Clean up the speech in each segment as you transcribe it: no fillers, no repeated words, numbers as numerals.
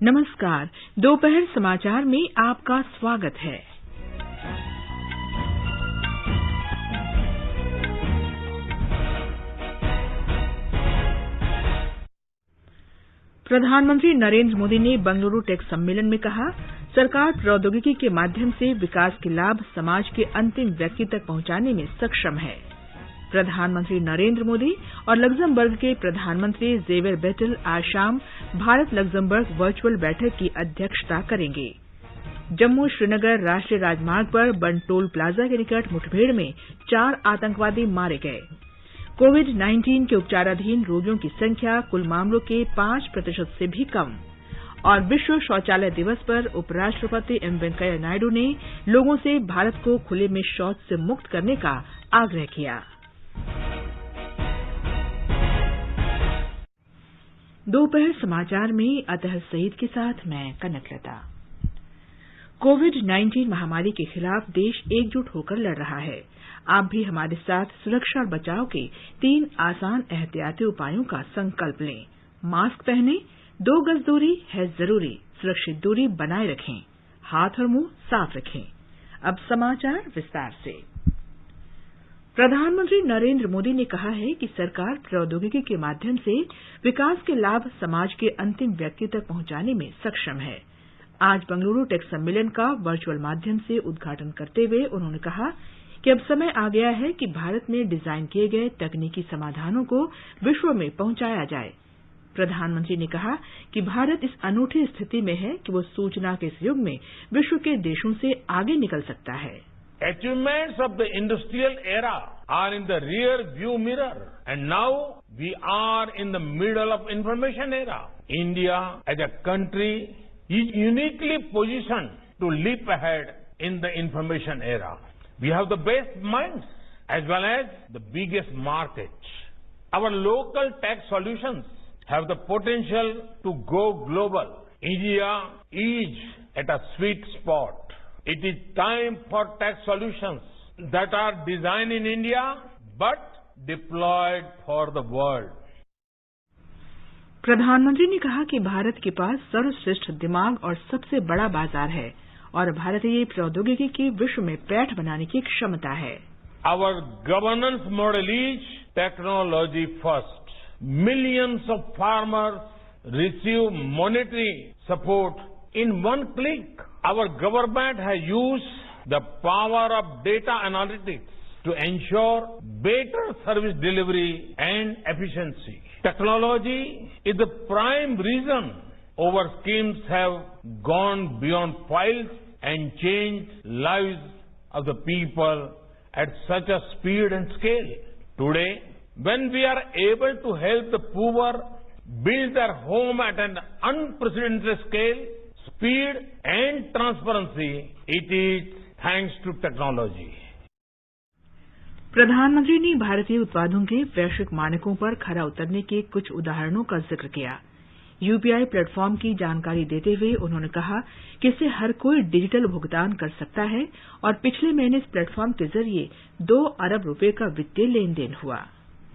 नमस्कार, दोपहर समाचार में आपका स्वागत है। प्रधानमंत्री नरेंद्र मोदी ने बंगलुरु टेक सम्मेलन में कहा, सरकार प्रौद्योगिकी के माध्यम से विकास के लाभ समाज के अंतिम व्यक्ति तक पहुंचाने में सक्षम है। प्रधानमंत्री नरेंद्र मोदी और लग्जमबर्ग के प्रधानमंत्री जेवियर बेटेल आज शाम भारत लग्जमबर्ग वर्चुअल बैठक की अध्यक्षता करेंगे। जम्मू श्रीनगर राष्ट्रीय राजमार्ग पर बनटोल प्लाजा के निकट मुठभेड़ में 4 आतंकवादी मारे गए। कोविड-19 के उपचाराधीन रोगियों की संख्या कुल मामलों के 5% से भी कम। और विश्व शौचालय दिवस पर उपराष्ट्रपति एम वेंकैया नायडू ने लोगों से भारत को खुले में शौच से मुक्त करने का आग्रह किया। दोपहर समाचार में अतहर सईद के साथ मैं कनकलता। कोविड-19 महामारी के खिलाफ देश एकजुट होकर लड़ रहा है। आप भी हमारे साथ सुरक्षा और बचाव के 3 आसान एहतियाती उपायों का संकल्प लें। मास्क पहनें, 2 गज दूरी है जरूरी, सुरक्षित दूरी बनाए रखें, हाथ और मुंह साफ रखें। अब समाचार विस्तार से। प्रधानमंत्री नरेंद्र मोदी ने कहा है कि सरकार प्रौद्योगिकी के माध्यम से विकास के लाभ समाज के अंतिम व्यक्ति तक पहुंचाने में सक्षम है। आज बंगलुरु टेक सम्मेलन का वर्चुअल माध्यम से उद्घाटन करते हुए उन्होंने कहा कि अब समय आ गया है कि भारत में डिजाइन किए गए तकनीकी समाधानों को विश्व में पहुंचाया जाए। प्रधानमंत्री ने कहा कि भारत इस अनूठी स्थिति में है कि वो सूचना के इस युग में विश्व के देशों से आगे निकल सकता है। Achievements of the industrial era are in the rear view mirror, and now we are in the middle of information era. India as a country is uniquely positioned to leap ahead in the information era. We have the best minds as well as the biggest markets. Our local tech solutions have the potential to go global. India is at a sweet spot. It is time for tech solutions that are designed in India but deployed for the world. प्रधानमंत्री ने कहा कि भारत के पास सर्वश्रेष्ठ दिमाग और सबसे बड़ा बाजार है और भारतीय प्रौद्योगिकी की विश्व में पैठ बनाने की क्षमता है। Our governance model is technology first. Millions of farmers receive monetary support in one click. Our government has used the power of data analytics to ensure better service delivery and efficiency. Technology is the prime reason our schemes have gone beyond files and changed lives of the people at such a speed and scale. Today, when we are able to help the poor build their home at an unprecedented scale, speed and transparency, it is thanks to technology. प्रधानमंत्री ने भारतीय उत्पादों के वैश्विक मानकों पर खरा उतरने के कुछ उदाहरणों का जिक्र किया। यूपीआई प्लेटफॉर्म की जानकारी देते हुए उन्होंने कहा कि इससे हर कोई डिजिटल भुगतान कर सकता है और पिछले महीने इस प्लेटफॉर्म के जरिए 2 अरब रुपए का वित्तीय लेन-देन हुआ।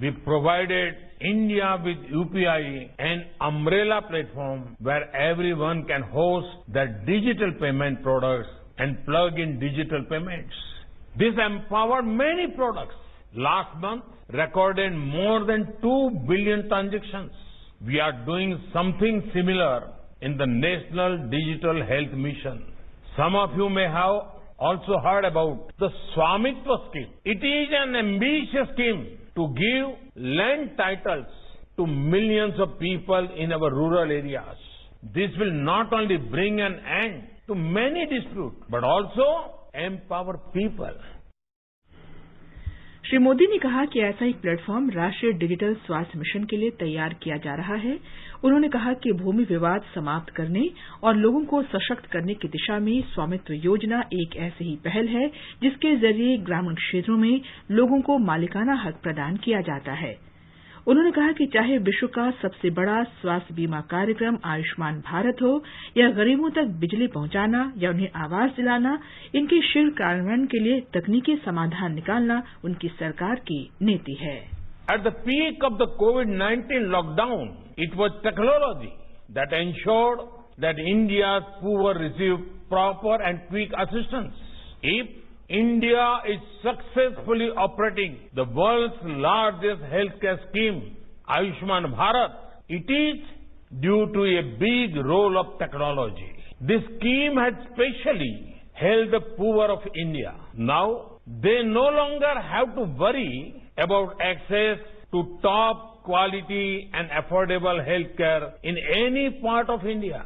We provided India with UPI, an umbrella platform where everyone can host their digital payment products and plug in digital payments. This empowered many products. Last month, recorded more than 2 billion transactions. We are doing something similar in the National Digital Health Mission. Some of you may have also heard about the Swamitva scheme. It is an ambitious scheme to give land titles to millions of people in our rural areas. This will not only bring an end to many disputes, but also empower people. Shri Modi ने कहा कि ऐसा एक platform राष्ट्रीय digital स्वास्थ्य mission के लिए तैयार किया जा रहा है। उन्होंने कहा कि भूमि विवाद समाप्त करने और लोगों को सशक्त करने की दिशा में स्वामित्व योजना एक ऐसी ही पहल है जिसके जरिए ग्रामीण क्षेत्रों में लोगों को मालिकाना हक प्रदान किया जाता है। उन्होंने कहा कि चाहे विश्व का सबसे बड़ा स्वास्थ्य बीमा कार्यक्रम आयुष्मान भारत हो या गरीबों तक बिजली पहुंचाना या उन्हें आवास दिलाना, इनके शीघ्र कार्यान्वयन के लिए तकनीकी समाधान निकालना उनकी सरकार की नीति है। At the peak of the COVID-19 lockdown, it was technology that ensured that India's poor receive proper and quick assistance. If India is successfully operating the world's largest healthcare scheme, Ayushman Bharat, it is due to a big role of technology. This scheme has specially helped the poor of India. Now, they no longer have to worry about access to top quality and affordable healthcare in any part of India.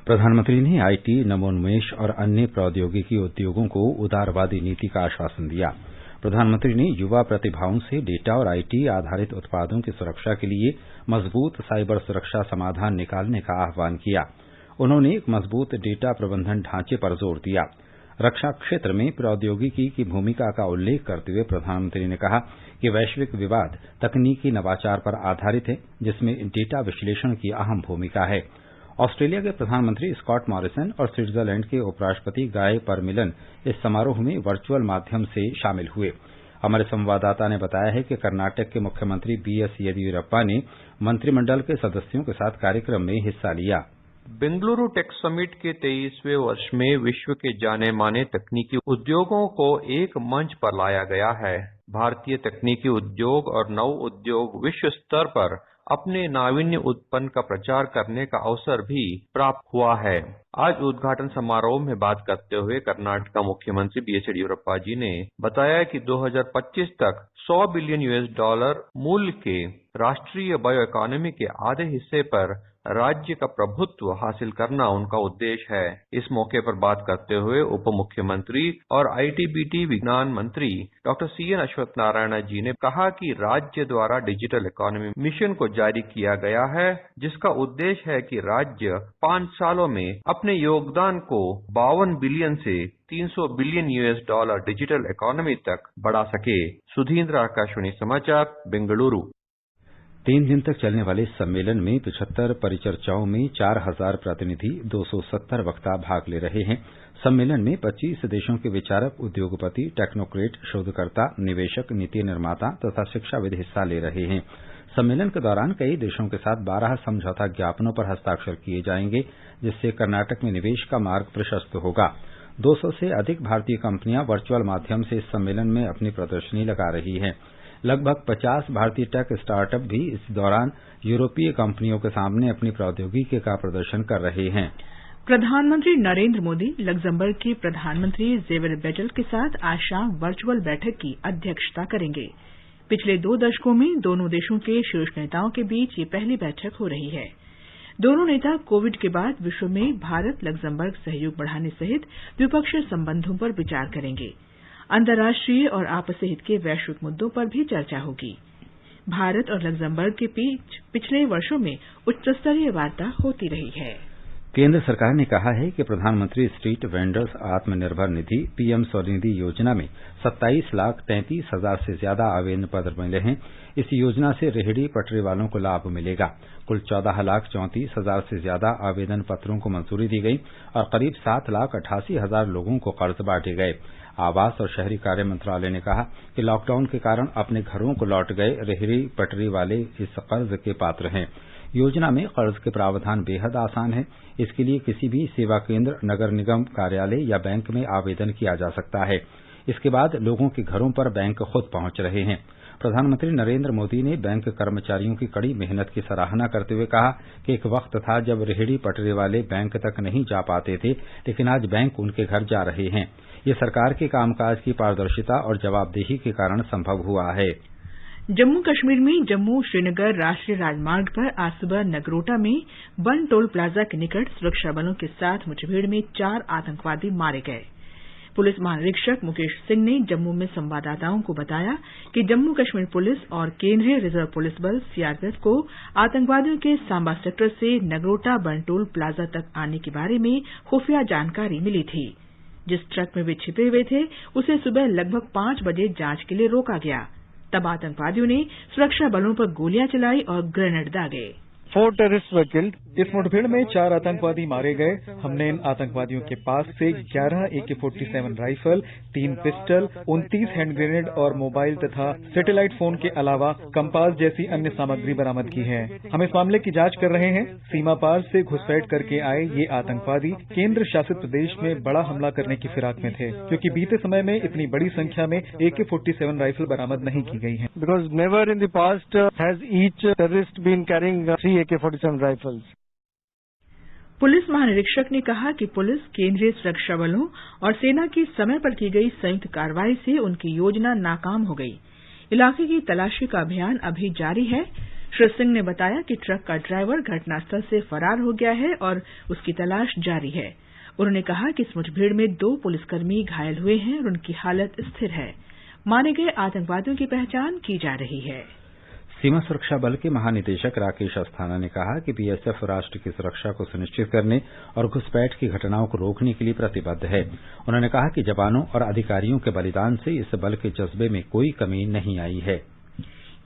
प्रधानमंत्री ने IT, नवोन्मेष और अन्य प्रौद्योगिकी उद्योगों को उदारवादी नीति का आश्वासन दिया। प्रधानमंत्री ने युवा प्रतिभाओं से डेटा और आईटी आधारित उत्पादों की सुरक्षा के लिए मजबूत साइबर सुरक्षा समाधान निकालने का आह्वान किया। उन्होंने एक मजबूत डेटा प्रबंधन ढांचे पर जोर दिया। रक्षा क्षेत्र में प्रौद्योगिकी की भूमिका का उल्लेख करते हुए प्रधानमंत्री ने कहा कि वैश्विक विवाद तकनीकी नवाचार पर आधारित है, जिसमें डेटा विश्लेषण की अहम भूमिका है। ऑस्ट्रेलिया के प्रधानमंत्री स्कॉट मॉरिसन और स्विट्जरलैंड के उपराष्ट्रपति गाय परमिलन इस समारोह में वर्चुअल माध्यम से शामिल हुए। हमारे संवाददाता ने बताया है कि कर्नाटक के मुख्यमंत्री बीएस येदियुरप्पा ने मंत्रिमंडल के सदस्यों के साथ कार्यक्रम में हिस्सा लिया। बेंगलुरु टेक समिट के 23वें वर्ष में विश्व के जाने माने तकनीकी उद्योगों को एक मंच पर लाया गया है। भारतीय तकनीकी उद्योग और नव उद्योग विश्व स्तर पर अपने नावीन्य उत्पन्न का प्रचार करने का अवसर भी प्राप्त हुआ है। आज उद्घाटन समारोह में बात करते हुए कर्नाटक का मुख्यमंत्री बीएस येदियुरप्पा जी ने बताया कि 2025 तक $100 बिलियन मूल्य के राष्ट्रीय बायो इकोनॉमी के आधे हिस्से पर राज्य का प्रभुत्व हासिल करना उनका उद्देश्य है। इस मौके पर बात करते हुए उप मुख्यमंत्री और आईटीबीटी विज्ञान मंत्री डॉक्टर सीएन अश्वत्थ नारायण जी ने कहा कि राज्य द्वारा डिजिटल इकोनॉमी मिशन को जारी किया गया है, जिसका उद्देश्य है कि राज्य 5 सालों में अपने योगदान को 52 बिलियन से $300 बिलियन डिजिटल इकोनॉमी तक बढ़ा सके। सुधींद्र, आकाशवाणी समाचार, बेंगलुरु। 3 दिन तक चलने वाले इस सम्मेलन में 75 परिचर्चाओं में 4000 प्रतिनिधि, 270 वक्ता भाग ले रहे हैं। सम्मेलन में 25 देशों के विचारक, उद्योगपति, टेक्नोक्रेट, शोधकर्ता, निवेशक, नीति निर्माता तथा शिक्षाविद हिस्सा ले रहे हैं। सम्मेलन के दौरान कई देशों के साथ 12 समझौता ज्ञापनों पर हस्ताक्षर किए जाएंगे, जिससे कर्नाटक में निवेश का मार्ग प्रशस्त होगा। 200 से अधिक भारतीय कंपनियां वर्चुअल माध्यम से इस सम्मेलन में अपनी प्रदर्शनी लगा रही हैं। लगभग 50 भारतीय टेक स्टार्टअप भी इस दौरान यूरोपीय कंपनियों के सामने अपनी प्रौद्योगिकी का प्रदर्शन कर रहे हैं। प्रधानमंत्री नरेंद्र मोदी लग्जमबर्ग के प्रधानमंत्री जेवियर बेटल के साथ आज शाम वर्चुअल बैठक की अध्यक्षता करेंगे। पिछले 2 दशकों में दोनों देशों के शीर्ष नेताओं के बीच ये पहली बैठक हो रही है। दोनों नेता कोविड के बाद विश्व में भारत लग्जमबर्ग सहयोग बढ़ाने सहित द्विपक्षीय संबंधों पर विचार करेंगे। अंतर्राष्ट्रीय और आपसी हित के वैश्विक मुद्दों पर भी चर्चा होगी। भारत और लग्जमबर्ग के बीच पिछले वर्षों में उच्चस्तरीय वार्ता होती रही है। केंद्र सरकार ने कहा है कि प्रधानमंत्री street vendors Atmanirbhar Nidhi PM Svanidhi योजना में 27,33,000 से ज्यादा आवेदन पत्र मिले हैं। इस योजना से रेहड़ी पटरी वालों को लाभ मिलेगा। कुल 14,34,000 से ज्यादा आवेदन पत्रों को मंजूरी दी गई और करीब 7,88,000 लोगों को कर्ज बांटे गए। आवास और शहरी कार्य मंत्रालय ने कहा कि लॉकडाउन के कारण अपने घरों को लौट गए रेहड़ी पटरी वाले इस कर्ज के पात्र हैं। योजना में कर्ज के प्रावधान बेहद आसान है। इसके लिए किसी भी सेवा केंद्र, नगर निगम कार्यालय या बैंक में आवेदन किया जा सकता है। इसके बाद लोगों के घरों पर बैंक खुद पहुंच रहे हैं। प्रधानमंत्री नरेंद्र मोदी ने बैंक कर्मचारियों की कड़ी मेहनत की सराहना करते हुए कहा कि एक वक्त था जब रेहड़ी पटरी वाले बैंक तक नहीं जा पाते थे, लेकिन आज बैंक उनके घर जा रहे हैं। ये सरकार के कामकाज की पारदर्शिता और जवाबदेही के कारण संभव हुआ है। जम्मू कश्मीर में जम्मू श्रीनगर राष्ट्रीय राजमार्ग पर आज सुबह नगरोटा में बन टोल प्लाजा के निकट सुरक्षा बलों के साथ मुठभेड़ में 4 आतंकवादी मारे गए। पुलिस महानिरीक्षक मुकेश सिंह ने जम्मू में संवाददाताओं को बताया कि जम्मू कश्मीर पुलिस और केंद्रीय रिजर्व पुलिस बल सीआरपीएफ को आतंकवादियों के सांबा सेक्टर से नगरोटा बनटोल प्लाजा तक आने के बारे में खुफिया जानकारी मिली थी। जिस ट्रक में वे छिपे हुए थे उसे सुबह लगभग 5 बजे जांच के लिए रोका गया। तब आतंकवादियों ने सुरक्षा बलों पर गोलियां चलाई और ग्रेनेड दागे। 4 terrorists were killed. इस मुठभेड़ में 4 आतंकवादी मारे गए। हमने इन आतंकवादियों के पास से 11 AK-47 rifle, 3 pistol, 29 hand grenade और मोबाइल तथा सैटेलाइट फोन के अलावा कंपास जैसी अन्य सामग्री बरामद की है। हम इस मामले की जांच कर रहे हैं। सीमा पार से घुसपैठ करके आए ये आतंकवादी केंद्र शासित प्रदेश में बड़ा हमला करने की फिराक में थे, क्योंकि बीते समय में इतनी बड़ी संख्या में AK-47 राइफल बरामद नहीं की गई है। Because never in the past has each terrorist been carrying 3 AK-47 rifles. Police महानिरीक्षक ने कहा कि पुलिस, केंद्रीय सुरक्षा बलों और सेना की समय पर की गई संयुक्त कार्रवाई से उनकी योजना नाकाम हो गई। इलाके की तलाशी का अभियान अभी जारी है। श्री सिंह ने बताया कि ट्रक का ड्राइवर घटनास्थल से फरार हो गया है और उसकी तलाश जारी है। उन्होंने कहा कि इस मुठभेड़ में 2 पुलिसकर्मी घायल हुए हैं और उनकी हालत स्थिर है। मारे गए आतंकवादियों की पहचान की जा रही है। सीमा सुरक्षा बल के महानिदेशक राकेश अस्थाना ने कहा कि बीएसएफ राष्ट्र की सुरक्षा को सुनिश्चित करने और घुसपैठ की घटनाओं को रोकने के लिए प्रतिबद्ध है। उन्होंने कहा कि जवानों और अधिकारियों के बलिदान से इस बल के जज्बे में कोई कमी नहीं आई है।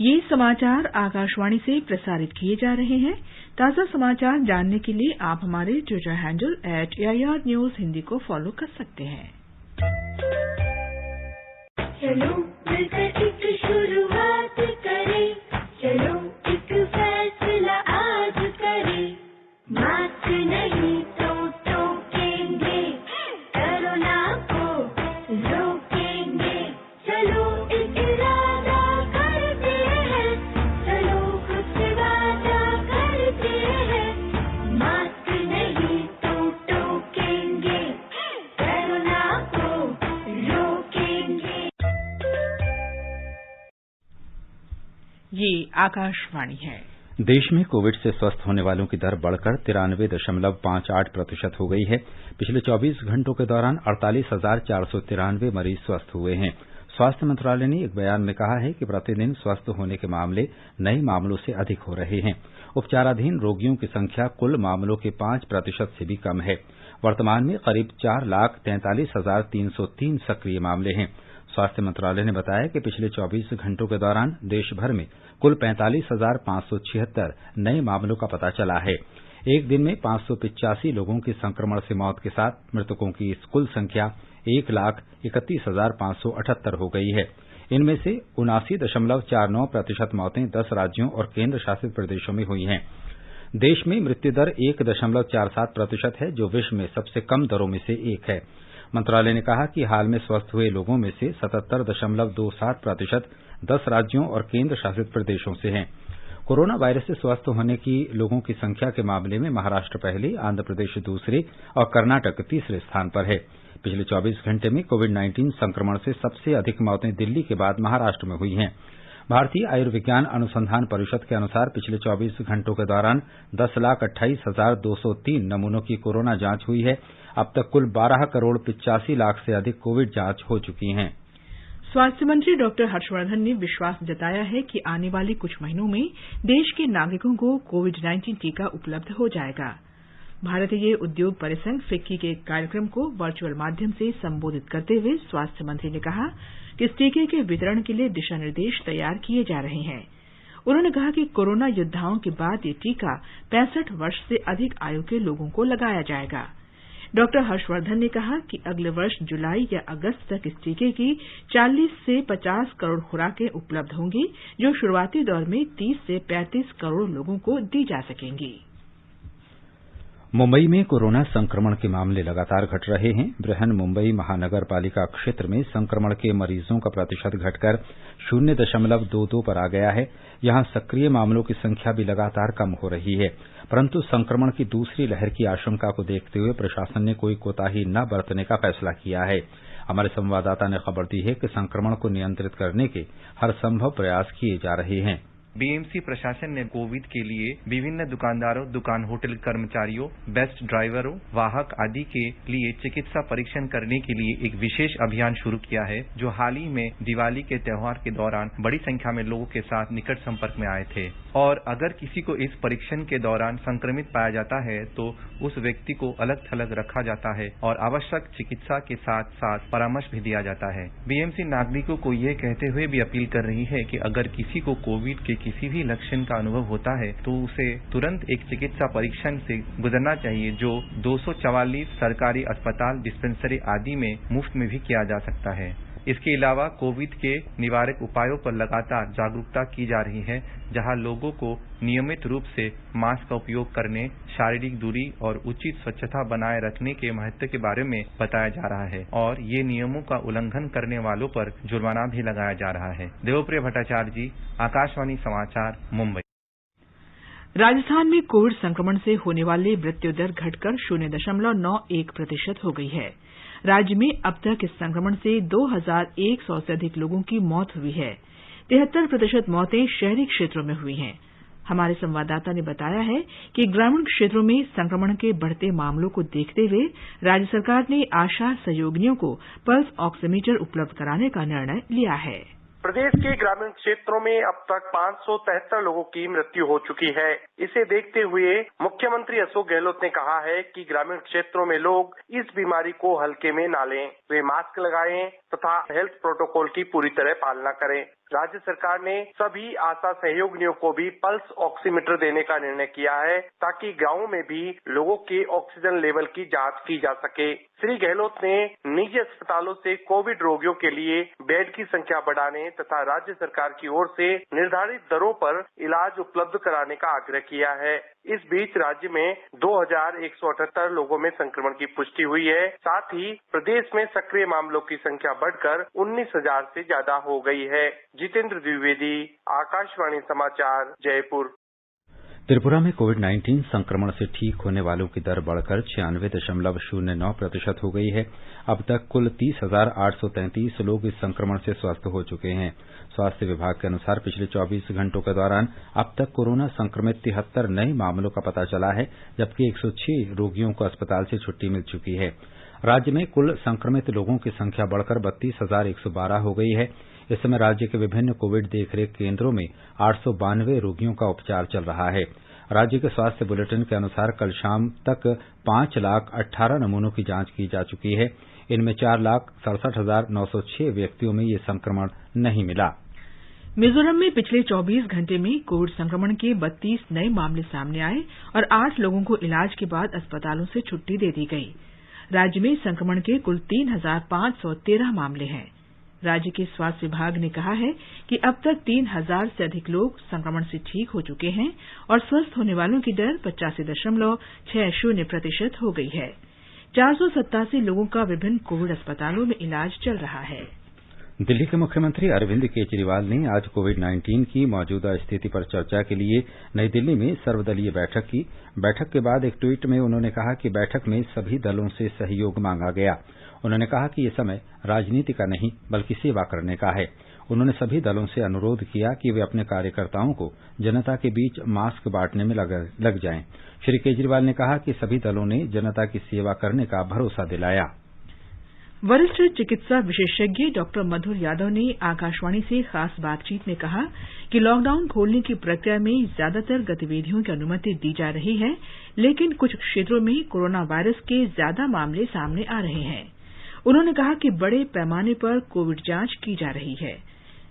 ये समाचार आकाशवाणी से प्रसारित किए जा रहे हैं। ताजा समाचार जानने के लिए आप हमारे Twitter handle @AIR News Hindi को फॉलो कर सकते हैं। चलो मिलकर एक शुरुआत करें, चलो एक फैसला आज करें, मास्क नहीं तो टोकेंगे, कोरोना को रोकेंगे, चलो एक इरादा करते हैं, चलो खुद से वादा करते हैं, मास्क नहीं तो टोकेंगे, कोरोना को रोकेंगे। ये आकाशवाणी है। देश में कोविड से स्वस्थ होने वालों की दर बढ़कर 93.58% हो गई है। पिछले 24 घंटों के दौरान 48,493 मरीज स्वस्थ हुए हैं। स्वास्थ्य मंत्रालय ने एक बयान में कहा है कि प्रतिदिन स्वस्थ होने के मामले नए मामलों से अधिक हो रहे हैं। उपचाराधीन रोगियों की संख्या कुल मामलों के 5% से भी कम है। वर्तमान में करीब 4,43,303 सक्रिय मामले हैं। स्वास्थ्य मंत्रालय ने बताया कि पिछले 24 घंटों के दौरान देश भर में कुल 45,576 नए मामलों का पता चला है। एक दिन में 585 लोगों की संक्रमण से मौत के साथ मृतकों की कुल संख्या 1,31,578 हो गई है। इनमें से 79.49% मौतें 10 राज्यों और केंद्र शासित प्रदेशों में हुई हैं। देश में मृत्यु दर 1.47% है, जो विश्व में सबसे कम दरों में से एक है। मंत्रालय ने कहा कि हाल में स्वस्थ हुए लोगों में से 77.27% 10 राज्यों और केंद्र शासित प्रदेशों से हैं। कोरोना वायरस से स्वस्थ होने की लोगों की संख्या के मामले में महाराष्ट्र पहले, आंध्र प्रदेश दूसरे और कर्नाटक तीसरे स्थान पर है। पिछले 24 घंटे में कोविड-19 संक्रमण से सबसे अधिक मौतें दिल्ली के बाद महाराष्ट्र में हुई हैं। भारतीय आयुर्विज्ञान अनुसंधान परिषद के अनुसार पिछले 24 घंटों के दौरान 10,28,203 नमूनों की कोरोना जांच हुई है। अब तक कुल 12,85,00,000 से अधिक कोविड जांच हो चुकी हैं। स्वास्थ्य मंत्री डॉक्टर हर्षवर्धन ने विश्वास जताया है कि आने वाले कुछ महीनों में देश के नागरिकों को कोविड-19 टीका उपलब्ध हो जाएगा। भारतीय उद्योग परिसंघ फिक्की के कार्यक्रम को वर्चुअल माध्यम से संबोधित करते हुए स्वास्थ्य मंत्री ने कहा कि इस टीके के वितरण के लिए दिशा निर्देश तैयार किए जा रहे हैं। उन्होंने कहा कि कोरोना योद्धाओं के बाद ये टीका 65 वर्ष से अधिक आयु के लोगों को लगाया जाएगा। डॉक्टर हर्षवर्धन ने कहा कि अगले वर्ष जुलाई या अगस्त तक इस टीके की 40 से 50 करोड़ खुराकें उपलब्ध होंगी, जो शुरुआती दौर में 30 से 35 करोड़ लोगों को दी जा सकेंगी। मुंबई में कोरोना संक्रमण के मामले लगातार घट रहे हैं। बृहन मुंबई महानगर पालिका क्षेत्र में संक्रमण के मरीजों का प्रतिशत घटकर 0.22 पर आ गया है। यहां सक्रिय मामलों की संख्या भी लगातार कम हो रही है, परंतु संक्रमण की दूसरी लहर की आशंका को देखते हुए प्रशासन ने कोई कोताही न बरतने का फैसला किया है। हमारे संवाददाता ने खबर दी है कि संक्रमण को नियंत्रित करने के हर संभव प्रयास किए जा रहे हैं। बीएमसी प्रशासन ने कोविड के लिए विभिन्न दुकानदारों, दुकान होटल कर्मचारियों, बेस्ट ड्राइवरों, वाहक आदि के लिए चिकित्सा परीक्षण करने के लिए एक विशेष अभियान शुरू किया है, जो हाल ही में दिवाली के त्योहार के दौरान बड़ी संख्या में लोगों के साथ निकट संपर्क में आए थे। और अगर किसी को इस परीक्षण के दौरान संक्रमित पाया जाता है तो उस व्यक्ति को अलग थलग रखा जाता है और आवश्यक चिकित्सा के साथ साथ परामर्श भी दिया जाता है। बीएमसी नागरिकों को ये कहते हुए भी अपील कर रही है कि अगर किसी को कोविड के किसी भी लक्षण का अनुभव होता है तो उसे तुरंत एक चिकित्सा परीक्षण से गुजरना चाहिए, जो 244 सरकारी अस्पताल, डिस्पेंसरी आदि में मुफ्त में भी किया जा सकता है। इसके अलावा कोविड के निवारक उपायों पर लगातार जागरूकता की जा रही है, जहां लोगों को नियमित रूप से मास्क का उपयोग करने, शारीरिक दूरी और उचित स्वच्छता बनाए रखने के महत्व के बारे में बताया जा रहा है और ये नियमों का उल्लंघन करने वालों पर जुर्माना भी लगाया जा रहा है। देवप्रिय भट्टाचार्य जी, आकाशवाणी समाचार, मुंबई। राजस्थान में कोविड संक्रमण से होने वाली मृत्यु दर घटकर 0.91% हो गई है। राज्य में अब तक इस संक्रमण से 2100 से अधिक लोगों की मौत हुई है। 73% मौतें शहरी क्षेत्रों में हुई हैं। हमारे संवाददाता ने बताया है कि ग्रामीण क्षेत्रों में संक्रमण के बढ़ते मामलों को देखते हुए राज्य सरकार ने आशा सहयोगिनियों को पल्स ऑक्सीमीटर उपलब्ध कराने का निर्णय लिया है। प्रदेश के ग्रामीण क्षेत्रों में अब तक 573 लोगों की मृत्यु हो चुकी है। इसे देखते हुए मुख्यमंत्री अशोक गहलोत ने कहा है कि ग्रामीण क्षेत्रों में लोग इस बीमारी को हल्के में न लें, वे मास्क लगाएं तथा हेल्थ प्रोटोकॉल की पूरी तरह पालना करें। राज्य सरकार ने सभी आशा सहयोगिनियों को भी पल्स ऑक्सीमीटर देने का निर्णय किया है ताकि गांवों में भी लोगों के ऑक्सीजन लेवल की जांच की जा सके। श्री गहलोत ने निजी अस्पतालों से कोविड रोगियों के लिए बेड की संख्या बढ़ाने तथा राज्य सरकार की ओर से निर्धारित दरों पर इलाज उपलब्ध कराने का आग्रह किया है। इस बीच राज्य में 2178 लोगों में संक्रमण की पुष्टि हुई है। साथ ही प्रदेश में सक्रिय मामलों की संख्या बढ़कर 19,000 से ज्यादा हो गई है। जितेंद्र द्विवेदी, आकाशवाणी समाचार, जयपुर। त्रिपुरा में कोविड-19 संक्रमण से ठीक होने वालों की दर बढ़कर 96.09% हो गई है। अब तक कुल 30,833 लोग इस संक्रमण से स्वस्थ हो चुके हैं। स्वास्थ्य विभाग के अनुसार पिछले 24 घंटों के दौरान अब तक कोरोना संक्रमित 73 नए मामलों का पता चला है, जबकि 106 रोगियों को अस्पताल से छुट्टी मिल चुकी है। राज्य में कुल संक्रमित लोगों की संख्या बढ़कर 32,112 हो गई है। इस समय राज्य के विभिन्न कोविड देखरेख केंद्रों में 892 रोगियों का उपचार चल रहा है। राज्य के स्वास्थ्य बुलेटिन के अनुसार कल शाम तक 5,18,000 नमूनों की जांच की जा चुकी है। इनमें 4,67,906 व्यक्तियों में ये संक्रमण नहीं मिला। मिजोरम में पिछले 24 घंटे में कोविड संक्रमण के 32 नए मामले सामने आए और 8 लोगों को इलाज के बाद अस्पतालों से छुट्टी दे दी गई। राज्य में संक्रमण के कुल 3,513 मामले हैं। राज्य के स्वास्थ्य विभाग ने कहा है कि अब तक 3,000 से अधिक लोग संक्रमण से ठीक हो चुके हैं और स्वस्थ होने वालों की दर 85.60% हो गई है। 487 लोगों का विभिन्न कोविड अस्पतालों में इलाज चल रहा है। दिल्ली के मुख्यमंत्री अरविंद केजरीवाल ने आज कोविड-19 की मौजूदा स्थिति पर चर्चा के लिए नई दिल्ली में सर्वदलीय बैठक की। बैठक के बाद एक ट्वीट में उन्होंने कहा कि बैठक में सभी दलों से सहयोग मांगा गया। उन्होंने कहा कि ये समय राजनीति का नहीं बल्कि सेवा करने का है। उन्होंने सभी दलों से अनुरोध किया कि वे अपने कार्यकर्ताओं को जनता के बीच मास्क बांटने में लग जाएं। श्री केजरीवाल ने कहा कि सभी दलों ने जनता की सेवा करने का भरोसा दिलाया। वरिष्ठ चिकित्सा विशेषज्ञ डॉक्टर मधुर यादव ने आकाशवाणी से खास बातचीत में कहा कि लॉकडाउन खोलने की प्रक्रिया में ज्यादातर गतिविधियों की अनुमति दी जा रही है, लेकिन कुछ क्षेत्रों में कोरोना वायरस के ज्यादा मामले सामने आ रहे हैं। उन्होंने कहा कि बड़े पैमाने पर कोविड जांच की जा रही है।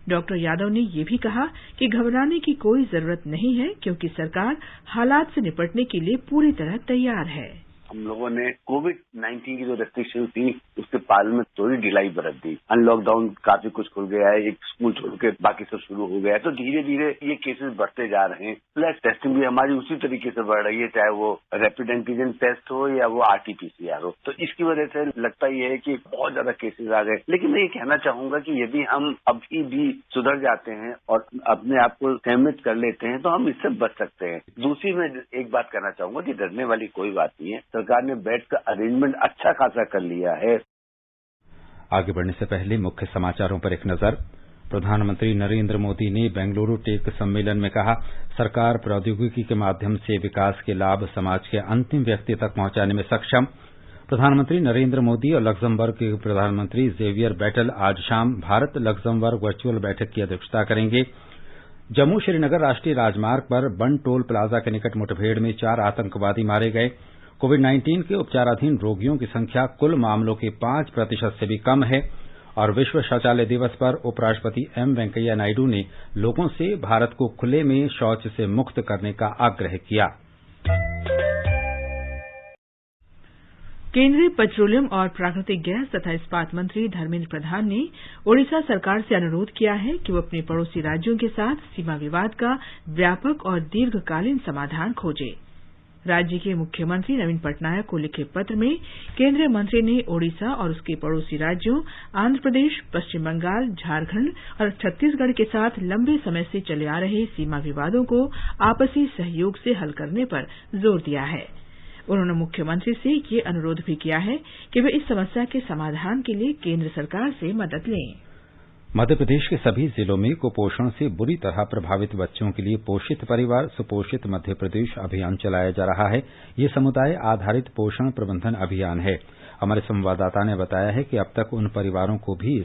डॉक्टर यादव ने ये भी कहा कि घबराने की कोई जरूरत नहीं है, क्योंकि सरकार हालात से निपटने के लिए पूरी तरह तैयार है। हम लोगों ने कोविड-19 की जो रेस्ट्रिक्शन थी उसके पालन में थोड़ी ढिलाई बरत दी। अनलॉकडाउन काफी कुछ खुल गया है, एक स्कूल छोड़ के बाकी सब शुरू हो गया है, तो धीरे धीरे ये केसेस बढ़ते जा रहे हैं। प्लस टेस्टिंग भी हमारी उसी तरीके से बढ़ रही है, चाहे वो रैपिड एंटीजन टेस्ट हो या वो RT-PCR हो। तो इसकी वजह से लगता ही है कि बहुत ज्यादा केसेस आ गए। लेकिन मैं ये कहना चाहूंगा कि यदि हम अभी भी सुधर जाते हैं और अपने आप को संयमित कर लेते हैं तो हम इससे बच सकते हैं। दूसरी मैं एक बात कहना चाहूंगा कि डरने वाली कोई बात नहीं है। सरकार ने बेड का अरेंजमेंट अच्छा खासा कर लिया है। आगे बढ़ने से पहले मुख्य समाचारों पर एक नजर। प्रधानमंत्री नरेंद्र मोदी ने बेंगलुरु टेक सम्मेलन में कहा, सरकार प्रौद्योगिकी के माध्यम से विकास के लाभ समाज के अंतिम व्यक्ति तक पहुंचाने में सक्षम। प्रधानमंत्री नरेंद्र मोदी और लक्समबर्ग के प्रधानमंत्री जेवियर बेटल आज शाम भारत लक्समबर्ग वर्चुअल बैठक की अध्यक्षता करेंगे। जम्मू श्रीनगर राष्ट्रीय राजमार्ग पर बन टोल प्लाजा के निकट मुठभेड़ में 4 आतंकवादी मारे गए। कोविड-19 के उपचाराधीन रोगियों की संख्या कुल मामलों के 5% से भी कम है। और विश्व शौचालय दिवस पर उपराष्ट्रपति एम वेंकैया नायडू ने लोगों से भारत को खुले में शौच से मुक्त करने का आग्रह किया। केंद्रीय पेट्रोलियम और प्राकृतिक गैस तथा इस्पात मंत्री धर्मेंद्र प्रधान ने ओडिशा सरकार से अनुरोध किया है कि वो अपने पड़ोसी राज्यों के साथ सीमा विवाद का व्यापक और दीर्घकालीन समाधान खोजे। राज्य के मुख्यमंत्री नवीन पटनायक को लिखे पत्र में केंद्रीय मंत्री ने ओडिशा और उसके पड़ोसी राज्यों आंध्र प्रदेश, पश्चिम बंगाल, झारखंड और छत्तीसगढ़ के साथ लंबे समय से चले आ रहे सीमा विवादों को आपसी सहयोग से हल करने पर जोर दिया है। उन्होंने मुख्यमंत्री से ये अनुरोध भी किया है कि वे इस समस्या के समाधान के लिए केंद्र सरकार से मदद लें। मध्य प्रदेश के सभी जिलों में कुपोषण से बुरी तरह प्रभावित बच्चों के लिए पोषित परिवार सुपोषित मध्य प्रदेश अभियान चलाया जा रहा है। ये समुदाय आधारित पोषण प्रबंधन अभियान है। हमारे संवाददाता ने बताया है कि अब तक उन परिवारों को भी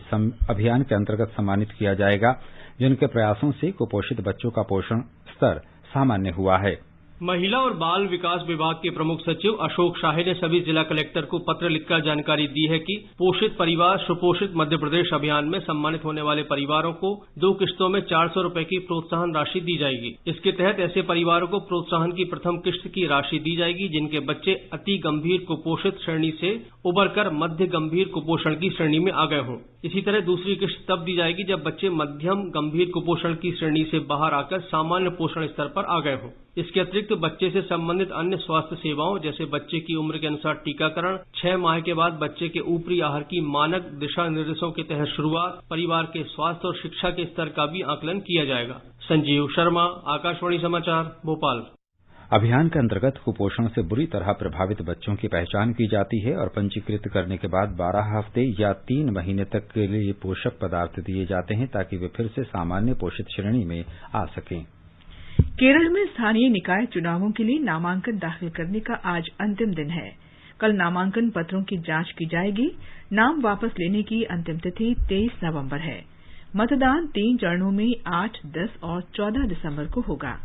अभियान के अंतर्गत सम्मानित किया जाएगा जिनके प्रयासों से कुपोषित बच्चों का पोषण स्तर सामान्य हुआ है। महिला और बाल विकास विभाग के प्रमुख सचिव अशोक शाही ने सभी जिला कलेक्टर को पत्र लिखकर जानकारी दी है कि पोषित परिवार सुपोषित मध्य प्रदेश अभियान में सम्मानित होने वाले परिवारों को 2 किस्तों में 400 रुपए की प्रोत्साहन राशि दी जाएगी। इसके तहत ऐसे परिवारों को प्रोत्साहन की प्रथम किस्त की राशि दी जाएगी जिनके बच्चे अति गंभीर कुपोषित श्रेणी से उबरकर मध्य गंभीर कुपोषण की श्रेणी में आ गए हों। इसी तरह दूसरी किस्त तब दी जाएगी जब बच्चे मध्यम गंभीर कुपोषण की श्रेणी से बाहर आकर सामान्य पोषण स्तर पर आ गए हों। इसके अतिरिक्त बच्चे से संबंधित अन्य स्वास्थ्य सेवाओं जैसे बच्चे की उम्र के अनुसार टीकाकरण, 6 माह के बाद बच्चे के ऊपरी आहार की मानक दिशा निर्देशों के तहत शुरुआत, परिवार के स्वास्थ्य और शिक्षा के स्तर का भी आकलन किया जाएगा। संजीव शर्मा, आकाशवाणी समाचार, भोपाल। अभियान के अंतर्गत कुपोषण से बुरी तरह प्रभावित बच्चों की पहचान की जाती है और पंजीकृत करने के बाद 12 हफ्ते या 3 महीने तक के लिए पोषक पदार्थ दिए जाते हैं ताकि वे फिर से सामान्य पोषित श्रेणी में आ सकें। केरल में स्थानीय निकाय चुनावों के लिए नामांकन दाखिल करने का आज अंतिम दिन है। कल नामांकन पत्रों की जांच की जाएगी। नाम वापस लेने की अंतिम तिथि 23 नवंबर है। मतदान 3 चरणों में 8, 10 और 14 दिसंबर को होगा।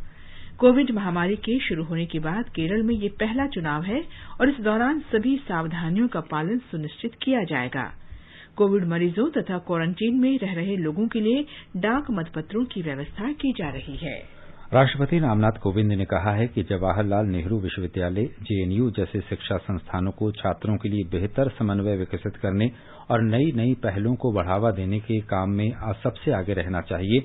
कोविड महामारी के शुरू होने के बाद केरल में ये पहला चुनाव है और इस दौरान सभी सावधानियों का पालन सुनिश्चित किया जाएगा। कोविड मरीजों तथा क्वारंटीन में रह रहे लोगों के लिए डाक मतपत्रों की व्यवस्था की जा रही है। राष्ट्रपति रामनाथ कोविंद ने कहा है कि जवाहरलाल नेहरू विश्वविद्यालय जेएनयू जैसे शिक्षा संस्थानों को छात्रों के लिए बेहतर समन्वय विकसित करने और नई पहलों को बढ़ावा देने के काम में सबसे आगे रहना चाहिए।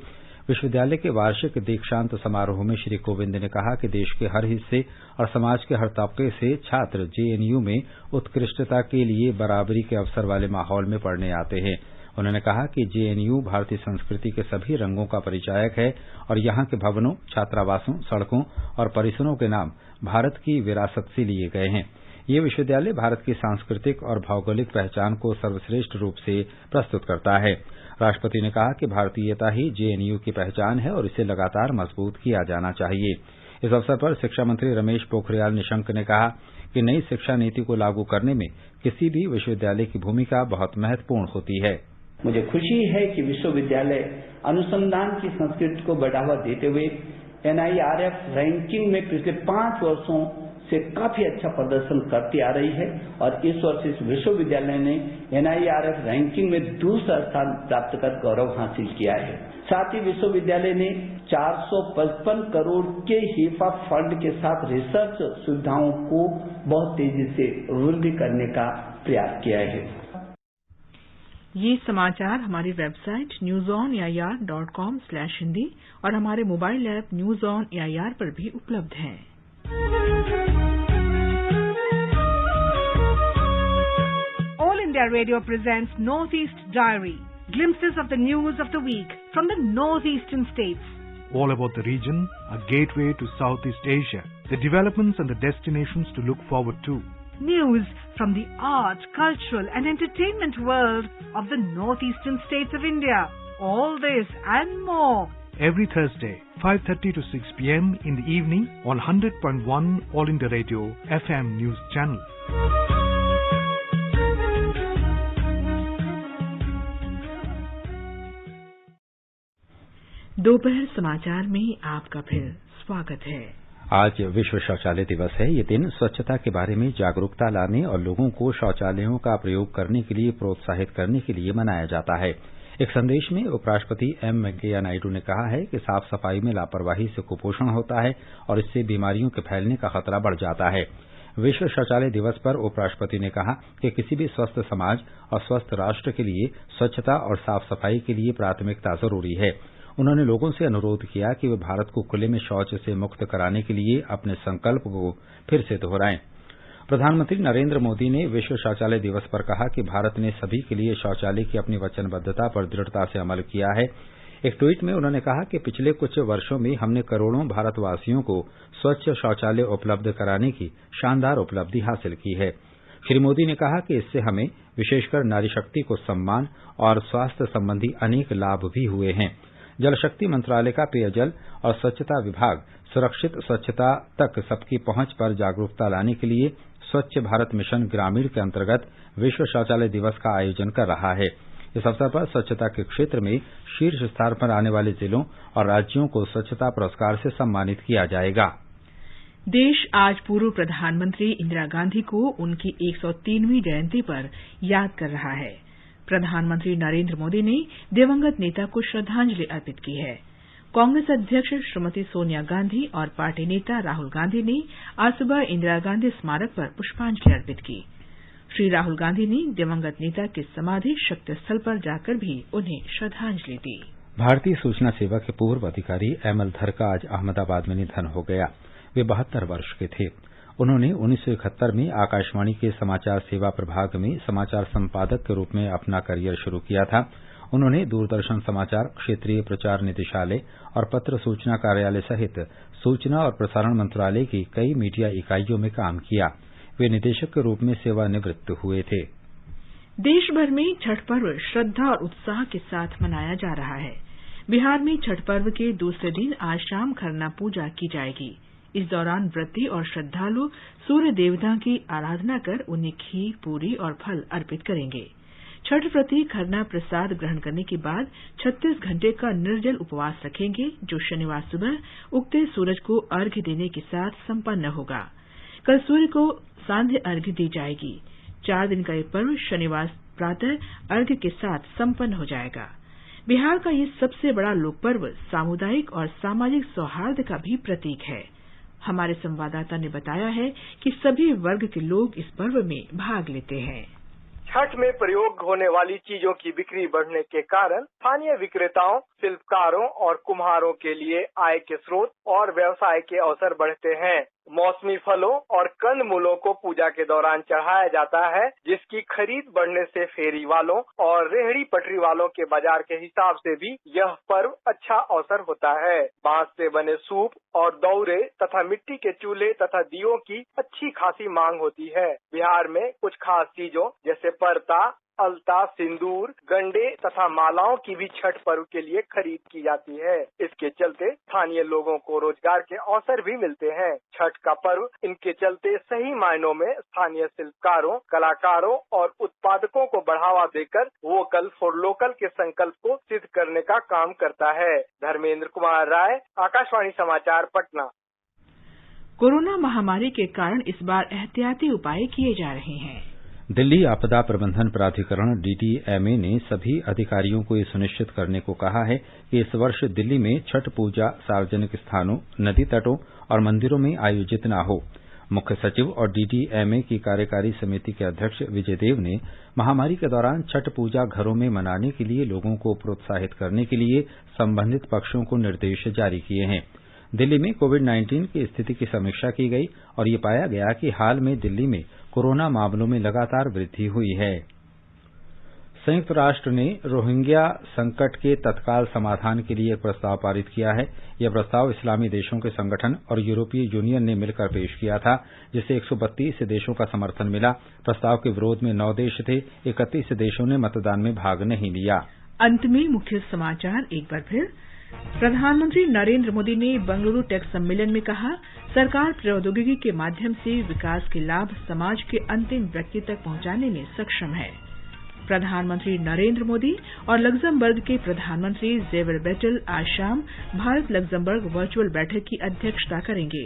विश्वविद्यालय के वार्षिक दीक्षांत समारोह में श्री कोविंद ने कहा कि देश के हर हिस्से और समाज के हर तबके से छात्र जेएनयू में उत्कृष्टता के लिए बराबरी के अवसर वाले माहौल में पढ़ने आते हैं। उन्होंने कहा कि जेएनयू भारतीय संस्कृति के सभी रंगों का परिचायक है और यहाँ के भवनों, छात्रावासों, सड़कों और परिसरों के नाम भारत की विरासत से लिए गए हैं। ये विश्वविद्यालय भारत की सांस्कृतिक और भौगोलिक पहचान को सर्वश्रेष्ठ रूप से प्रस्तुत करता है। राष्ट्रपति ने कहा कि भारतीयता ही जेएनयू की पहचान है और इसे लगातार मजबूत किया जाना चाहिए। इस अवसर पर शिक्षा मंत्री रमेश पोखरियाल निशंक ने कहा कि नई शिक्षा नीति को लागू करने में किसी भी विश्वविद्यालय की भूमिका बहुत महत्वपूर्ण होती है। मुझे खुशी है कि विश्वविद्यालय अनुसंधान की संस्कृति को बढ़ावा देते हुए एनआईआरएफ रैंकिंग में पिछले 5 वर्षों से काफी अच्छा प्रदर्शन करती आ रही है और इस वर्ष इस विश्वविद्यालय ने एनआईआरएफ रैंकिंग में दूसरा स्थान प्राप्त कर गौरव हासिल किया है। साथ ही विश्वविद्यालय ने 455 करोड़ के हिफा फंड के साथ रिसर्च सुविधाओं को बहुत तेजी से वृद्धि करने का प्रयास किया है। ये समाचार हमारी वेबसाइट newsonair.com/hindi और हमारे mobile app news on AIR पर भी उपलब्ध हैं। All India Radio presents Northeast Diary, glimpses of the news of the week from the northeastern states. All about the region, a gateway to Southeast Asia, the developments and the destinations to look forward to. News from the art, cultural and entertainment world of the northeastern states of India. All this and more. Every Thursday, 5:30 to 6 p.m. in the evening on 100.1 All India Radio FM News Channel. दोपहर समाचार में आपका फिर स्वागत है। आज विश्व शौचालय दिवस है। ये दिन स्वच्छता के बारे में जागरूकता लाने और लोगों को शौचालयों का प्रयोग करने के लिए प्रोत्साहित करने के लिए मनाया जाता है। एक संदेश में उपराष्ट्रपति एम वेंकैया नायडू ने कहा है कि साफ सफाई में लापरवाही से कुपोषण होता है और इससे बीमारियों के फैलने का खतरा बढ़ जाता है। विश्व शौचालय दिवस पर उपराष्ट्रपति ने कहा कि किसी भी स्वस्थ समाज और स्वस्थ राष्ट्र के लिए स्वच्छता और साफ सफाई के लिए प्राथमिकता जरूरी है। उन्होंने लोगों से अनुरोध किया कि वे भारत को खुले में शौच से मुक्त कराने के लिए अपने संकल्प को फिर से दोहराएं। प्रधानमंत्री नरेंद्र मोदी ने विश्व शौचालय दिवस पर कहा कि भारत ने सभी के लिए शौचालय की अपनी वचनबद्धता पर दृढ़ता से अमल किया है। एक ट्वीट में उन्होंने कहा कि पिछले कुछ वर्षों में हमने करोड़ों भारतवासियों को स्वच्छ शौचालय उपलब्ध कराने की शानदार उपलब्धि हासिल की है। श्री मोदी ने कहा कि इससे हमें विशेषकर नारी शक्ति को सम्मान और स्वास्थ्य संबंधी अनेक लाभ भी हुए हैं। जल शक्ति मंत्रालय का पेयजल और स्वच्छता विभाग सुरक्षित स्वच्छता तक सबकी पहुंच पर जागरूकता लाने के लिए स्वच्छ भारत मिशन ग्रामीण के अंतर्गत विश्व शौचालय दिवस का आयोजन कर रहा है। इस अवसर पर स्वच्छता के क्षेत्र में शीर्ष स्थान पर आने वाले जिलों और राज्यों को स्वच्छता पुरस्कार से सम्मानित किया जाएगा। देश आज पूर्व प्रधानमंत्री इंदिरा गांधी को उनकी 103वीं जयंती पर याद कर रहा है। प्रधानमंत्री नरेंद्र मोदी ने दिवंगत नेता को श्रद्धांजलि अर्पित की है। कांग्रेस अध्यक्ष श्रीमती सोनिया गांधी और पार्टी नेता राहुल गांधी ने आज सुबह इंदिरा गांधी स्मारक पर पुष्पांजलि अर्पित की। श्री राहुल गांधी ने दिवंगत नेता के समाधि शक्ति स्थल पर जाकर भी उन्हें श्रद्धांजलि दी। भारतीय सूचना सेवा के पूर्व अधिकारी एमएल धर का आज अहमदाबाद में निधन हो गया। वे 72 वर्ष के थे। उन्होंने 1971 में आकाशवाणी के समाचार सेवा प्रभाग में समाचार संपादक के रूप में अपना करियर शुरू किया था। उन्होंने दूरदर्शन समाचार, क्षेत्रीय प्रचार निदेशालय और पत्र सूचना कार्यालय सहित सूचना और प्रसारण मंत्रालय की कई मीडिया इकाइयों में काम किया। वे निदेशक के रूप में सेवानिवृत्त हुए थे। देश भर में छठ पर्व श्रद्धा और उत्साह के साथ मनाया जा रहा है। बिहार में छठ पर्व के दूसरे दिन आज शाम खरना पूजा की जाएगी। इस दौरान व्रती और श्रद्धालु सूर्य देवता की आराधना कर उन्हें खीर, पूरी और फल अर्पित करेंगे। छठ व्रती खरना प्रसाद ग्रहण करने के बाद 36 घंटे का निर्जल उपवास रखेंगे, जो शनिवार सुबह उगते सूरज को अर्घ्य देने के साथ संपन्न होगा। कल सूर्य को सांध्य अर्घ्य दी जाएगी। 4 दिन का ये पर्व शनिवार प्रातः अर्घ्य के साथ संपन्न हो जाएगा। बिहार का ये सबसे बड़ा लोक पर्व सामुदायिक और सामाजिक सौहार्द का भी प्रतीक है। हमारे संवाददाता ने बताया है कि सभी वर्ग के लोग इस पर्व में भाग लेते हैं। छठ में प्रयोग होने वाली चीजों की बिक्री बढ़ने के कारण स्थानीय विक्रेताओं, शिल्पकारों और कुम्हारों के लिए आय के स्रोत और व्यवसाय के अवसर बढ़ते हैं। मौसमी फलों और कंद मूलों को पूजा के दौरान चढ़ाया जाता है, जिसकी खरीद बढ़ने से फेरी वालों और रेहड़ी पटरी वालों के बाजार के हिसाब से भी यह पर्व अच्छा अवसर होता है। बांस से बने सूप और दौरे तथा मिट्टी के चूल्हे तथा दियों की अच्छी खासी मांग होती है। बिहार में कुछ खास चीजों जैसे परता, अलता, सिंदूर, गंडे तथा मालाओं की भी छठ पर्व के लिए खरीद की जाती है। इसके चलते स्थानीय लोगों को रोजगार के अवसर भी मिलते हैं। छठ का पर्व इनके चलते सही मायनों में स्थानीय शिल्पकारों, कलाकारों और उत्पादकों को बढ़ावा देकर वोकल फॉर लोकल के संकल्प को सिद्ध करने का काम करता है। धर्मेंद्र कुमार राय, आकाशवाणी समाचार, पटना। कोरोना महामारी के कारण इस बार एहतियाती उपाय किए जा रहे हैं। दिल्ली आपदा प्रबंधन प्राधिकरण डीडीएमए ने सभी अधिकारियों को ये सुनिश्चित करने को कहा है कि इस वर्ष दिल्ली में छठ पूजा सार्वजनिक स्थानों, नदी तटों और मंदिरों में आयोजित न हो। मुख्य सचिव और डीडीएमए की कार्यकारी समिति के अध्यक्ष विजय देव ने महामारी के दौरान छठ पूजा घरों में मनाने के लिए लोगों को प्रोत्साहित करने के लिए संबंधित पक्षों को निर्देश जारी किए हैं। दिल्ली में कोविड-19 की स्थिति की समीक्षा की गई और ये पाया गया कि हाल में दिल्ली में कोरोना मामलों में लगातार वृद्धि हुई है। संयुक्त राष्ट्र ने रोहिंग्या संकट के तत्काल समाधान के लिए एक प्रस्ताव पारित किया है। यह प्रस्ताव इस्लामी देशों के संगठन और यूरोपीय यूनियन ने मिलकर पेश किया था, जिसे 132 देशों का समर्थन मिला। प्रस्ताव के विरोध में 9 देश थे। 31 देशों ने मतदान में भाग नहीं लिया। अंत में मुख्य समाचार एक बार फिर। प्रधानमंत्री नरेंद्र मोदी ने बंगलुरु टेक सम्मेलन में कहा, सरकार प्रौद्योगिकी के माध्यम से विकास के लाभ समाज के अंतिम व्यक्ति तक पहुंचाने में सक्षम है। प्रधानमंत्री नरेंद्र मोदी और लग्जमबर्ग के प्रधानमंत्री जेवर बेटल आज शाम भारत लग्जमबर्ग वर्चुअल बैठक की अध्यक्षता करेंगे।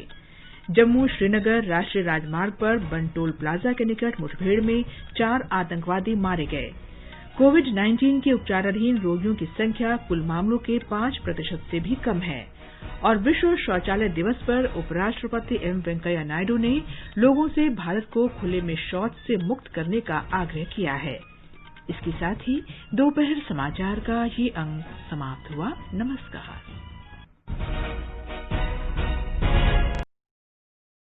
जम्मू श्रीनगर राष्ट्रीय राजमार्ग पर बनटोल प्लाजा के निकट मुठभेड़ में 4 आतंकवादी मारे गए। कोविड-19 के उपचाराधीन रोगियों की संख्या कुल मामलों के 5% से भी कम है। और विश्व शौचालय दिवस पर उपराष्ट्रपति एम वेंकैया नायडू ने लोगों से भारत को खुले में शौच से मुक्त करने का आग्रह किया है। इसके साथ ही दोपहर समाचार का ये अंक समाप्त हुआ। नमस्कार।